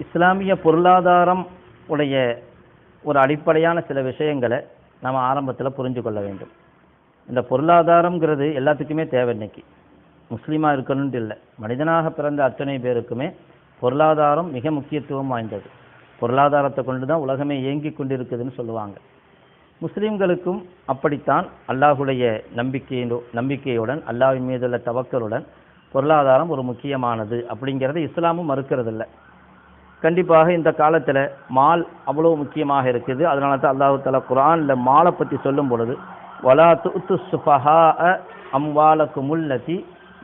இஸ்லாமிய பொருளாதாரம் உடைய ஒரு அடிப்படையான சில விஷயங்களை நாம் ஆரம்பத்தில் புரிஞ்சு கொள்ள வேண்டும். இந்த பொருளாதாரங்கிறது எல்லாத்துக்குமே தேவை. இன்னைக்கு முஸ்லீமாக இருக்கணும்னு இல்லை, மனிதனாக பிறந்த அத்தனை பேருக்குமே பொருளாதாரம் மிக முக்கியத்துவம் வாய்ந்தது. பொருளாதாரத்தை கொண்டு தான் உலகமே இயங்கி கொண்டிருக்குதுன்னு சொல்லுவாங்க. முஸ்லீம்களுக்கும் அப்படித்தான். அல்லாஹுடைய நம்பிக்கையுடன், அல்லாஹ்வின் மீதுள்ள தவக்கலுடன் பொருளாதாரம் ஒரு முக்கியமானது அப்படிங்கிறது இஸ்லாமும் மறுக்கிறதில்லை. கண்டிப்பாக இந்த காலத்தில் மால் அவ்வளோ முக்கியமாக இருக்குது. அதனால தான் அல்லாஹு தஆலா குர்ஆனில் மாலை பற்றி சொல்லும் பொழுது வலா துஅத்து சுஃபஹாஅ அம்வாலகுமுல்லதி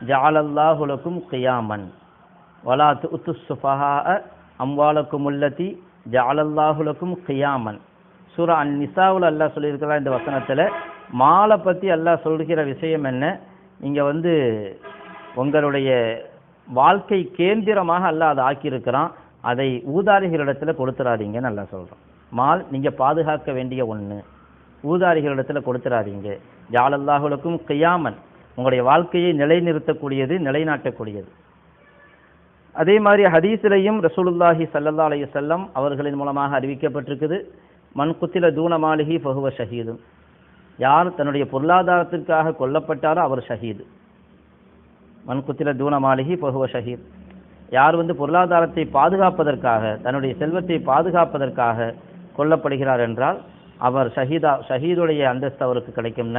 ஜஅலல்லாஹு லகும் கியாமன், வலா துஅத்து சுஃபஹாஅ அம்வாலகுமுல்லதி ஜஅலல்லாஹு லகும் கியாமன். சூரா அன்-நிசாவுல அல்லாஹ் சொல்லியிருக்கிறார் இந்த வசனத்தில். மாலை பற்றி அல்லாஹ் சொல்கிற விஷயம் என்ன, இங்கே உங்களுடைய வாழ்க்கை கேந்திரமாக அல்லாஹ் அதை ஆக்கியிருக்கிறான், அதை ஊதாரிகளிடத்தில் கொடுத்துடாதீங்கன்னு நல்லா சொல்கிறோம். மால் நீங்கள் பாதுகாக்க வேண்டிய ஒன்று, ஊதாரிகளிடத்தில் கொடுத்துடாதீங்க. ஜஅலல்லாஹு லகும் கியாமன், உங்களுடைய வாழ்க்கையை நிலைநிறுத்தக்கூடியது, நிலைநாட்டக்கூடியது. அதே மாதிரி ஹதீஸிலையும் ரசூலுல்லாஹி ஸல்லல்லாஹு அலைஹி வஸல்லம் அவர்களின் மூலமாக அறிவிக்கப்பட்டிருக்குது, மன் குத்தில தூன மாலிஹி ஃபஹுவ ஷஹீதுன், யார் தன்னுடைய பொருளாதாரத்திற்காக கொல்லப்பட்டாரோ அவர் ஷஹீது. மன் குத்தில தூன மாலிஹி ஃபஹுவ ஷஹீத், யார் பொருளாதாரத்தை பாதுகாப்பதற்காக, தன்னுடைய செல்வத்தை பாதுகாப்பதற்காக கொல்லப்படுகிறார் என்றால் அவர் ஷஹீதுடைய அந்தஸ்து அவருக்கு கிடைக்கும்,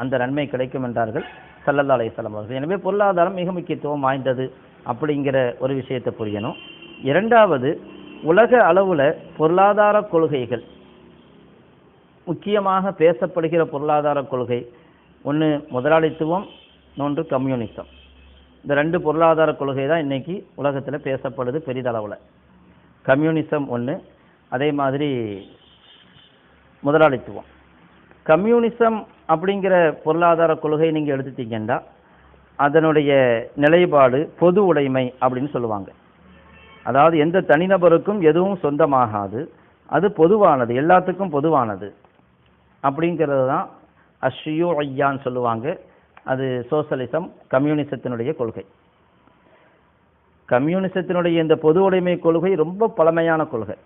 அந்த நன்மை கிடைக்கும் என்றார்கள் ஸல்லல்லாஹு அலைஹி வஸல்லம் அவர்கள். எனவே பொருளாதாரம் மிக முக்கியத்துவம் வாய்ந்தது அப்படிங்கிற ஒரு விஷயத்தை புரியணும். இரண்டாவது, உலக அளவில் பொருளாதார கொள்கைகள் முக்கியமாக பேசப்படுகிற பொருளாதார கொள்கை ஒன்று முதலாளித்துவம், இன்னொன்று கம்யூனிசம். இந்த ரெண்டு பொருளாதார கொள்கை தான் இன்னைக்கு உலகத்தில் பேசப்படுது பெரிதளவில். கம்யூனிசம் ஒன்று, அதே மாதிரி முதலாளித்துவம். கம்யூனிசம் அப்படிங்கிற பொருளாதார கொள்கை நீங்கள் எடுத்துட்டீங்கன்னா அதனுடைய நிலைப்பாடு பொது உடைமை அப்படின்னு சொல்லுவாங்க. அதாவது எந்த தனிநபருக்கும் எதுவும் சொந்தமாகாது, அது பொதுவானது, எல்லாத்துக்கும் பொதுவானது அப்படிங்கிறது தான் அஷ்யூஇய்யான்னு சொல்லுவாங்க. அது சோசலிசம், கம்யூனிசத்தினுடைய கொள்கை. கம்யூனிசத்தினுடைய இந்த பொது உடைமை கொள்கை ரொம்ப பழமையான கொள்கை.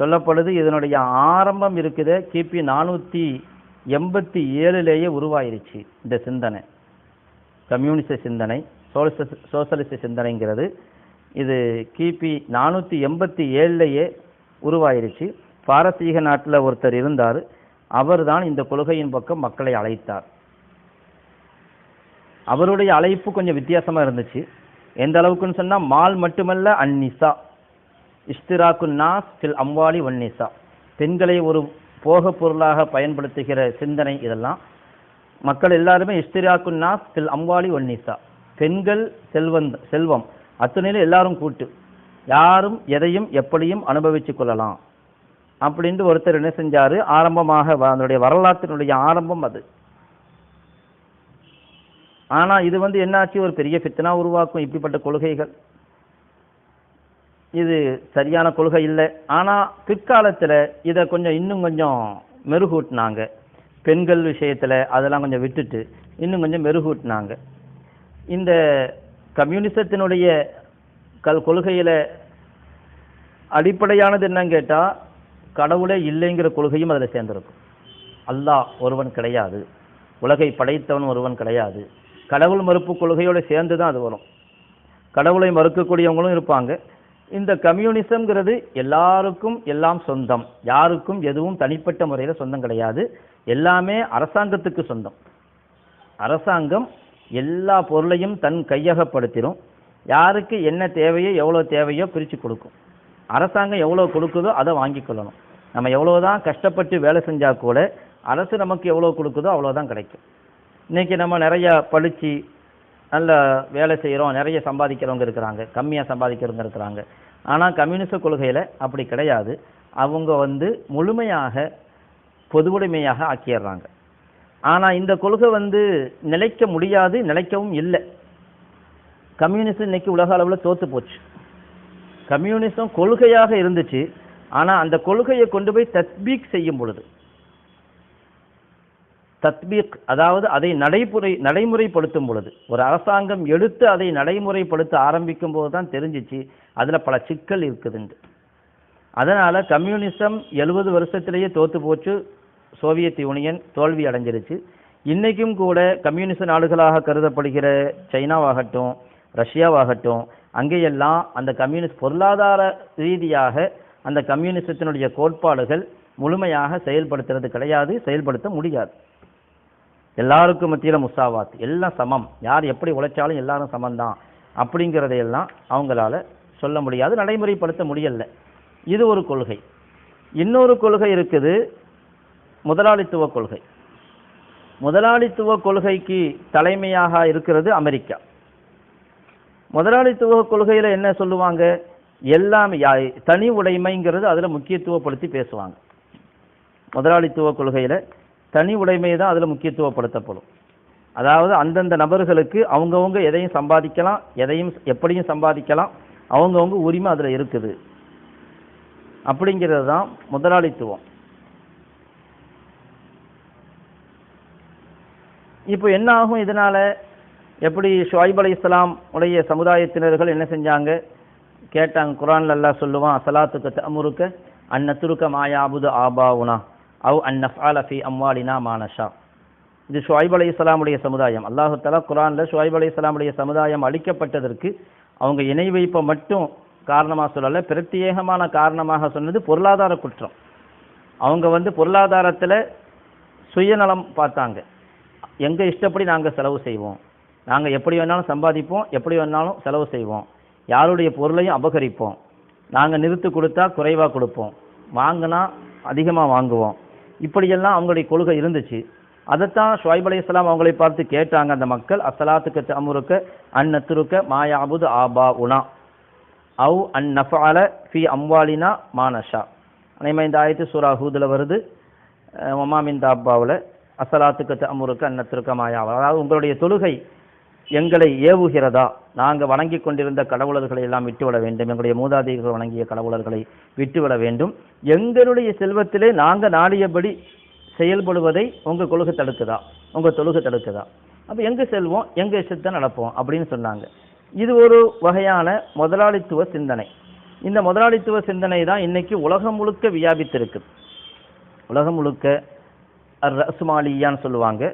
சொல்லப்படுது இதனுடைய ஆரம்பம் இருக்குது கிபி 487 உருவாயிருச்சு. இந்த சிந்தனை, கம்யூனிச சிந்தனை, சோசலிச சிந்தனைங்கிறது இது கிபி 487 உருவாயிருச்சு. பாரசீக நாட்டில் ஒருத்தர் இருந்தார், அவர் தான் இந்த கொள்கையின் பக்கம் மக்களை அழைத்தார். அவருடைய அழைப்பு கொஞ்சம் வித்தியாசமாக இருந்துச்சு. எந்த அளவுக்குன்னு சொன்னால், மால் மட்டுமல்ல, அந்நிசா இஷ்திராக்கு நாஸ் ஃபில் அம்வாலி வன்னிசா, பெண்களை ஒரு போக பொருளாக பயன்படுத்துகிற சிந்தனை. இதெல்லாம் மக்கள் எல்லாருமே இஷ்திராக்கு நாஸ் ஃபில் அம்வாலி வன்னிசா, பெண்கள் செல்வம் அத்தனையிலும் எல்லாரும் கூட்டு, யாரும் எதையும் எப்படியும் அனுபவிச்சு கொள்ளலாம் அப்படின்ட்டு ஒருத்தர் என்ன செஞ்சாரு, ஆரம்பமாக அதனுடைய வரலாற்றினுடைய ஆரம்பம் அது. ஆனா இது என்னாச்சு, ஒரு பெரிய ஃபித்னா உருவாக்கும் இப்படிப்பட்ட கொள்கைகள். இது சரியான கொள்கை இல்லை. ஆனா பிற்காலத்துல இதை இன்னும் கொஞ்சம் மெருகூட்டினாங்க. பெண்கள் விஷயத்துல அதெல்லாம் கொஞ்சம் விட்டுட்டு இன்னும் கொஞ்சம் மெருகூட்டினாங்க. இந்த கம்யூனிசத்தினுடைய கொள்கையில அடிப்படையானது என்னன்னு கேட்டா, கடவுளே இல்லைங்கிற கொள்கையும் அதில் சேர்ந்திருக்கும். அல்லாஹ் ஒருவன் கிடையாது, உலகை படைத்தவன் ஒருவன் கிடையாது, கடவுள் மறுப்பு கொள்கையோடு சேர்ந்து தான் அது வரும். கடவுளை மறுக்கக்கூடியவங்களும் இருப்பாங்க. இந்த கம்யூனிசம்ங்கிறது எல்லாருக்கும் எல்லாம் சொந்தம், யாருக்கும் எதுவும் தனிப்பட்ட முறையில் சொந்தம் கிடையாது, எல்லாமே அரசாங்கத்துக்கு சொந்தம். அரசாங்கம் எல்லா பொருளையும் தன் கையகப்படுத்திடும், யாருக்கு என்ன தேவையோ எவ்வளோ தேவையோ பிரித்து கொடுக்கும். அரசாங்கம் எவ்வளோ கொடுக்குதோ அதை வாங்கி கொள்ளணும். நம்ம எவ்வளோதான் கஷ்டப்பட்டு வேலை செஞ்சால் கூட அரசு நமக்கு எவ்வளோ கொடுக்குதோ அவ்வளோதான் கிடைக்கும். இன்றைக்கி நம்ம நிறையா படித்து நல்ல வேலை செய்கிறோம், நிறைய சம்பாதிக்கிறவங்க இருக்கிறாங்க, கம்மியாக சம்பாதிக்கிறவங்க இருக்கிறாங்க. ஆனால் கம்யூனிச கொள்கையில் அப்படி கிடையாது. அவங்க முழுமையாக பொதுவுடைமையாக ஆக்கிடுறாங்க. ஆனால் இந்த கொள்கை நிலைக்க முடியாது, நிலைக்கவும் இல்லை. கம்யூனிசம் இன்னைக்கு உலக அளவில் தோற்று போச்சு. கம்யூனிசம் கொள்கையாக இருந்துச்சு, ஆனால் அந்த கொள்கையை கொண்டு போய் தத்பீக் செய்யும் பொழுது, தத்பீக், அதாவது அதை நடைமுறைப்படுத்தும் பொழுது, ஒரு அரசாங்கம் எடுத்து அதை நடைமுறைப்படுத்த ஆரம்பிக்கும் போது தான் தெரிஞ்சிச்சு அதில் பல சிக்கல் இருக்குதுண்டு. அதனால் கம்யூனிசம் 70 வருஷத்திலேயே தோற்று போச்சு, சோவியத் யூனியன் தோல்வி அடைஞ்சிருச்சு. இன்றைக்கும் கூட கம்யூனிச நாடுகளாக கருதப்படுகிற சைனாவாகட்டும் ரஷ்யாவாகட்டும் அங்கேயெல்லாம் அந்த கம்யூனிஸ்ட் பொருளாதார ரீதியாக அந்த கம்யூனிசத்தினுடைய கோட்பாடுகள் முழுமையாக செயல்படுத்துறது கிடையாது, செயல்படுத்த முடியாது. எல்லாருக்கும் மத்தியில் முசாவாத், எல்லாம் சமம், யார் எப்படி உழைச்சாலும் எல்லாரும் சமம்தான் அப்படிங்கிறதையெல்லாம் அவங்களால சொல்ல முடியாது, நடைமுறைப்படுத்த முடியல. இது ஒரு கொள்கை. இன்னொரு கொள்கை இருக்குது, முதலாளித்துவ கொள்கை. முதலாளித்துவ கொள்கைக்கு தலைமையாக இருக்கிறது அமெரிக்கா. முதலாளித்துவ கொள்கையில் என்ன சொல்லுவாங்க, எல்லாமே தனி உடைமைங்கிறது அதில் முக்கியத்துவப்படுத்தி பேசுவாங்க. முதலாளித்துவ கொள்கையில் தனி உடைமை தான் அதில் முக்கியத்துவப்படுத்தப்படும். அதாவது அந்தந்த நபர்களுக்கு அவங்கவுங்க எதையும் சம்பாதிக்கலாம், எதையும் எப்படியும் சம்பாதிக்கலாம், அவங்கவுங்க உரிமை அதில் இருக்குது அப்படிங்கிறது தான் முதலாளித்துவம். இப்போ என்ன ஆகும் இதனால்? எப்படி ஷுஐப் அலைஹிஸ்ஸலாம் உடைய சமுதாயத்தினர்கள் என்ன செஞ்சாங்க கேட்டாங்க. குர்ஆன்ல அல்லாஹ் சொல்லுவான், அஸலாத்துக தஅமுருக அன் நத்ருக மா யாபுது ஆபாவுனா அவ் அன் நஃஅல ஃபீ அம்வாலினா மா நஷா. இது ஷுஐப் அலைஹிஸ்ஸலாம் உடைய சமுதாயம். அல்லாஹ் தஆலா குர்ஆன்ல ஷுஐப் அலைஹிஸ்ஸலாம் உடைய சமுதாயம் அழிக்கப்பட்டதற்கு அவங்க இணை வைப்பை மட்டும் காரணமாக சொல்லலை, பிரத்யேகமான காரணமாக சொன்னது பொருளாதார குற்றம். அவங்க பொருளாதாரத்தில் சுயநலம் பார்த்தாங்க. எங்கள் இஷ்டப்படி நாங்கள் செலவு செய்வோம், நாங்கள் எப்படி வேணாலும் சம்பாதிப்போம், எப்படி வேணாலும் செலவு செய்வோம், யாருடைய பொருளையும் அபகரிப்போம், நாங்கள் நிறுத்து கொடுத்தா குறைவாக கொடுப்போம், வாங்கினா அதிகமாக வாங்குவோம், இப்படியெல்லாம் அவங்களுடைய கொள்கை இருந்துச்சு. அதைத்தான் ஷுஐப் அலைஹிஸ்ஸலாம் அவங்களை பார்த்து கேட்டாங்க அந்த மக்கள், அஸ்ஸலாத்துக தஅமுருக அன் நத்ருக மா யாபுது ஆபாஉனா அவ் அன் நஃஅல ஃபீ அம்வாலினா மா நஷா. அனைமா இந்த ஆயத்து சூரா ஹூதுல வருது, வமா மின் தாப்பாவில் அஸ்ஸலாத்துக தஅமுருக அன் நத்ருக மா யாபுது. அதாவது உங்களுடைய தொழுகை எங்களை ஏவுகிறதா, நாங்கள் வணங்கி கொண்டிருந்த கடவுளர்களை எல்லாம் விட்டுவிட வேண்டும், எங்களுடைய மூதாதையர்கள் வணங்கிய கடவுளர்களை விட்டுவிட வேண்டும், எங்களுடைய செல்வத்திலே நாங்கள் நாடியபடி செயல்படுவதை உங்கள் கொள்கை தடுக்குதா, உங்கள் தொழுகை தடுக்குதா? அப்போ எங்கே செல்வோம், எங்கள் இஷ்டத்தை நடப்போம் அப்படின்னு சொன்னாங்க. இது ஒரு வகையான முதலாளித்துவ சிந்தனை. இந்த முதலாளித்துவ சிந்தனை தான் இன்னைக்கு உலகம் முழுக்க வியாபித்திருக்குது. உலகம் முழுக்க அர் ரஸ்மாலியான்னு சொல்லுவாங்க.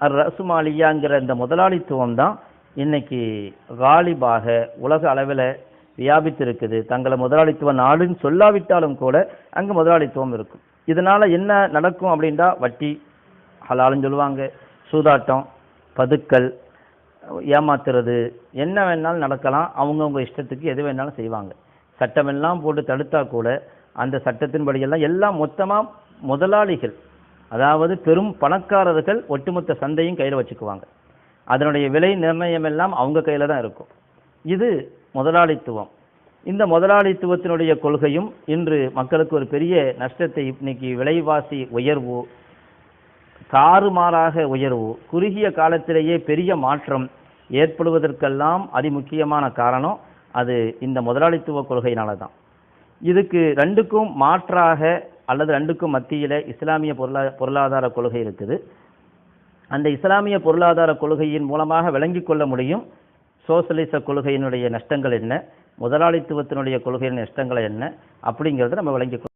அர் ரஸ்மாலியாங்கிற இந்த முதலாளித்துவம் தான் இன்னைக்கு காலிபாக உலக அளவில் வியாபித்திருக்குது. தங்களை முதலாளித்துவ நாடுன்னு சொல்லாவிட்டாலும் கூட அங்கே முதலாளித்துவம் இருக்கும். இதனால் என்ன நடக்கும் அப்படின்னா, வட்டி ஹலாலுன்னு சொல்லுவாங்க, சூதாட்டம், பதுக்கல், ஏமாத்துறது, என்ன வேணாலும் நடக்கலாம், அவங்கவுங்க இஷ்டத்துக்கு எது வேணாலும் செய்வாங்க. சட்டமெல்லாம் போட்டு தடுத்தா கூட அந்த சட்டத்தின்படியெல்லாம் எல்லாம் மொத்தமாக முதலாளிகள், அதாவது பெரும் பணக்காரர்கள் ஒட்டுமொத்த சந்தையும் கையில் வச்சுக்குவாங்க. அதனுடைய விலை நிர்ணயம் எல்லாம் அவங்க கையில் தான் இருக்கும். இது முதலாளித்துவம். இந்த முதலாளித்துவத்தினுடைய கொள்கையும் இன்று மக்களுக்கு ஒரு பெரிய நஷ்டத்தை, இன்னைக்கு விலைவாசி உயர்வு, தாறுமாறாக உயர்வு, குறுகிய காலத்திலேயே பெரிய மாற்றம் ஏற்படுவதற்கெல்லாம் அதிமுக்கியமான காரணம் அது இந்த முதலாளித்துவ கொள்கையினால தான். இதுக்கு ரெண்டுக்கும் மாற்றாக அல்லது ரெண்டுக்கும் மத்தியில் இஸ்லாமிய பொருளாதார கொள்கை இருக்குது. அந்த இஸ்லாமிய பொருளாதார கொள்கையின் மூலமாக விளங்கி கொள்ள முடியும் சோசலிச கொள்கையினுடைய நஷ்டங்கள் என்ன, முதலாளித்துவத்தினுடைய கொள்கையின் நஷ்டங்கள் என்ன அப்படிங்கிறத நம்ம விளங்கி